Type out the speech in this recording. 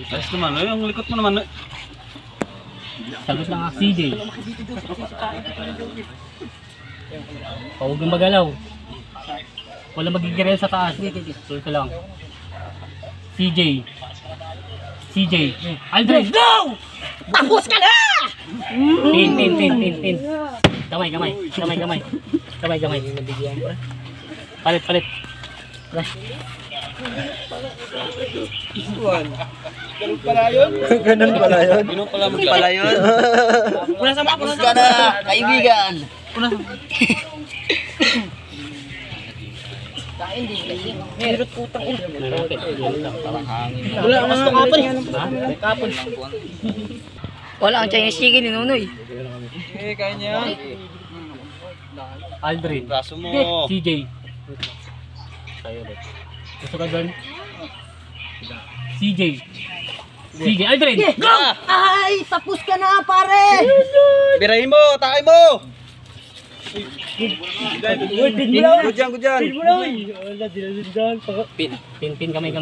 Ayos naman, ang likot mo naman. Sagot lang ang CJ. Huwag kang magalaw. Wala magigirel sa taas. Ito lang. CJ. CJ. Aldrin. Go! Tapos ka na! Pin. Kamay. Palit. Ganun pala yun. Ganun pala yun. Tapos ka na, kaibigan. Meron putang ina. Wala ang gusto kapon. Wala ang Chinese chicken ni Nunoy. Kaya niya. Aldrin. Braso mo. CJ. Gusto ka doon? CJ. Aldrin. Go! Ay, tapos ka na pare. Birahin mo, takay mo. Good dyan. Pin kamay.